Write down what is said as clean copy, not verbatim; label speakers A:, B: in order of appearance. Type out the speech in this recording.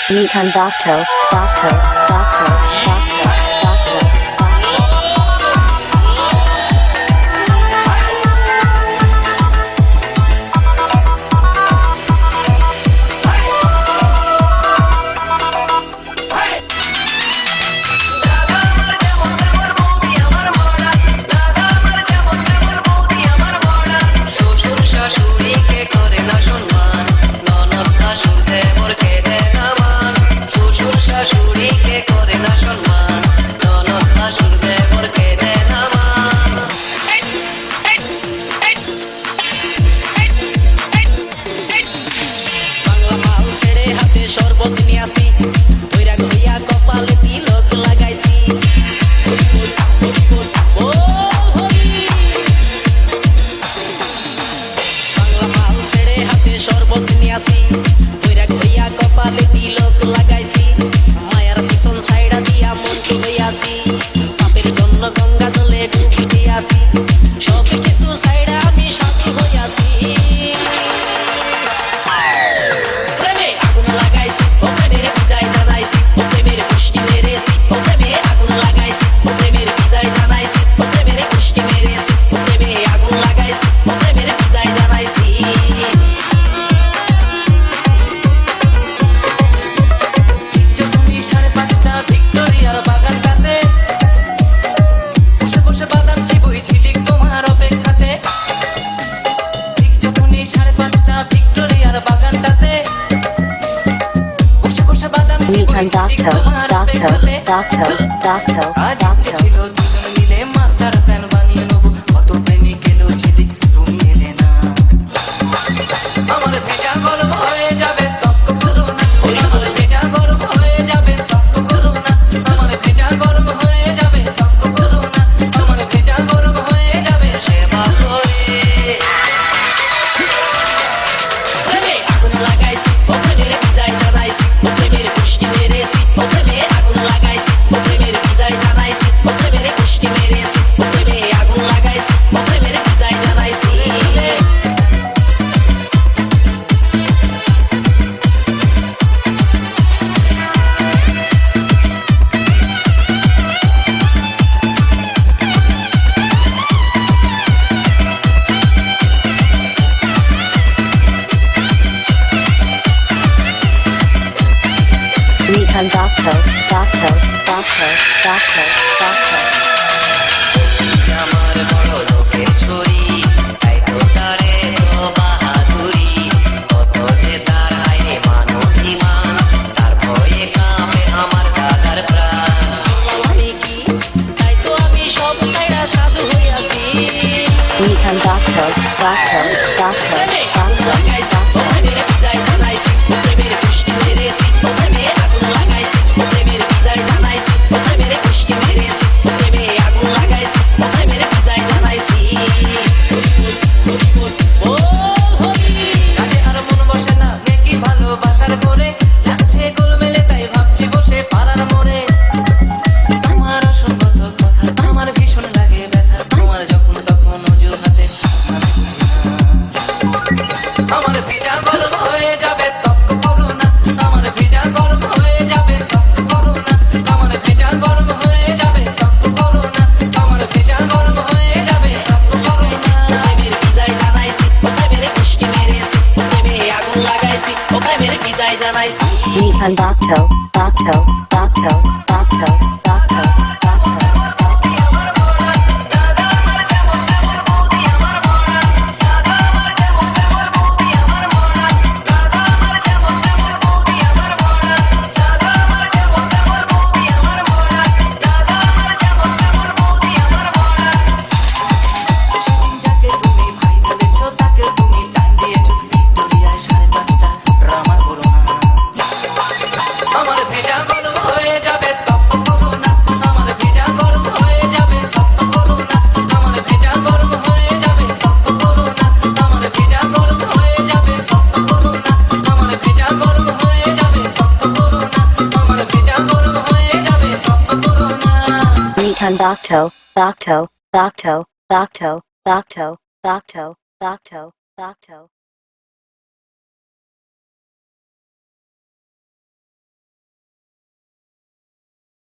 A: Nitan Docto, Docto, Docto, Docto, Docto.
B: শাশুড়িকে করে না সম্মান, ননদ শাশুড় দেবরকে দেয় না মান। বাংলা মাল ছেড়ে হাতে শরবত নিয়ে আসি, বৈরাগ হইয়া কপালে তিলক লাগাইছি। বাংলা মাল ছেড়ে হাতে শরবত নিয়ে আসি, বৈরাগ হইয়া কপালে তিলক লাগাইছি। ছাইড়া দিয়া মন্ত্র হইয়াছি, পাপের জন্য গঙ্গা জলে ডুবি দিয়াছি, সব কিছু ছাইড়া আমি স্বামী হইয়াছি। প্রেমে আগুন লাগাইছি, ও প্রেমের বিদায় জানাইছি, ও প্রেমের পুষ্টি মেরেছি, ও প্রেমে আগুন লাগাইছি, ও প্রেমের বিদায় জানাইছি, ও প্রেমের পুষ্টি মেরেছি, ও প্রেমে আগুন লাগাইছি, ও প্রেমের বিদায় জানাইছি। ভিক্টোরিয়ার বাগানটাতে বসে বসে বাদাম চিবুই ঝিলিক তোমার অপেক্ষাতে। ঠিক যখনই 5:30 ভিক্টোরিয়ার বাগানটাতে বসে বসে বাদাম চিবুই ঝিলিক তোমার অপেক্ষাতে। আজ ইচ্ছে ছিল দুজন মিলে মাস্টার প্ল্যান বানিয়ে নেবো, কত প্রেমিক এলো ঝিলিক তুমি এলে না। আমার ভেজা গরম হয়ে যাবে তক্ক করো না, আমার ভেজা গরম হয়ে যাবে তক্ক করো না, আমার ভেজা গরম হয়ে যাবে তক্ক করো না, আমার ভেজা গরম হয়ে যাবে সেবা করে। প্রেমে আগুন লাগাইছি, ও প্রেমের বিদায় জানাইছি, ও প্রেমের পুষ্টি মেরেছি, ও প্রেমে আগুন লাগাইছি, ও প্রেমের বিদায় জানাইছি, ও প্রেমের পুষ্টি মেরেছি, ও প্রেমে আগুন লাগাইছি, ও প্রেমের বিদায় জানাইছি।
A: Nitan Docto, Docto, Docto, Docto, Docto.
B: আমার বড় লোকের ছড়ি, তাই তো তারে তো বাহাদুরি, কত যে তার হায় মান অভিমান, তার ভয়ে কাঁপে আমার দাদার প্রাণ। কি তাই তো আমি সব ছাইড়া সাধু হইয়াছি।
A: Nitan Docto, Docto, Docto, Docto, Docto.
B: প্রেমের বিদায় জানাইছি, প্রেমের পুষ্টি মেরেছি, প্রেমে আগুন লাগাইছি, প্রেমের বিদায় জানাইছি, প্রেমের পুষ্টি মেরেছি, প্রেমে আগুন লাগাইছি, প্রেমের বিদায় জানাইছি। কাজে আর মন বসে না, মেকি ভালোবাসার করে লাগছে গোলমেলে, তাই ভাবছি বসে পাড়ার মোড়ে। আমার অসংগত কথা আমার ভীষণ লাগে ব্যথা, তোমার যখন তখন অজুহাতে আমার ভেজা গরম হয়ে যাবে তক্ক করো না, আমার ভেজা গরম হয়ে যাবে তক্ক করো না, আমার ভেজা গরম হয়ে যাবে তক্ক করো না, আমার ভেজা গরম হয়ে যাবে তক্ক করো না। প্রেমের বিদায় জানাইছি, প্রেমের পুষ্টি মেরেছি, প্রেমে আগুন লাগাইছি, প্রেমের বিদায় জানাইছি।
A: Nitan Docto, Docto, Docto, Docto, Docto, Docto.
B: আমার ভেজা গরম হয়ে যাবে তপ্প করো না, আমার ভেজা গরম হয়ে যাবে তপ্প করো না, আমার ভেজা গরম হয়ে যাবে তপ্প করো না, আমার ভেজা গরম হয়ে যাবে তপ্প করো না, আমার ভেজা গরম হয়ে যাবে তপ্প করো না, আমার ভেজা গরম হয়ে যাবে তপ্প করো না।
A: Nitan Docto, Docto, Docto, Docto, Docto, Docto, Docto, Docto.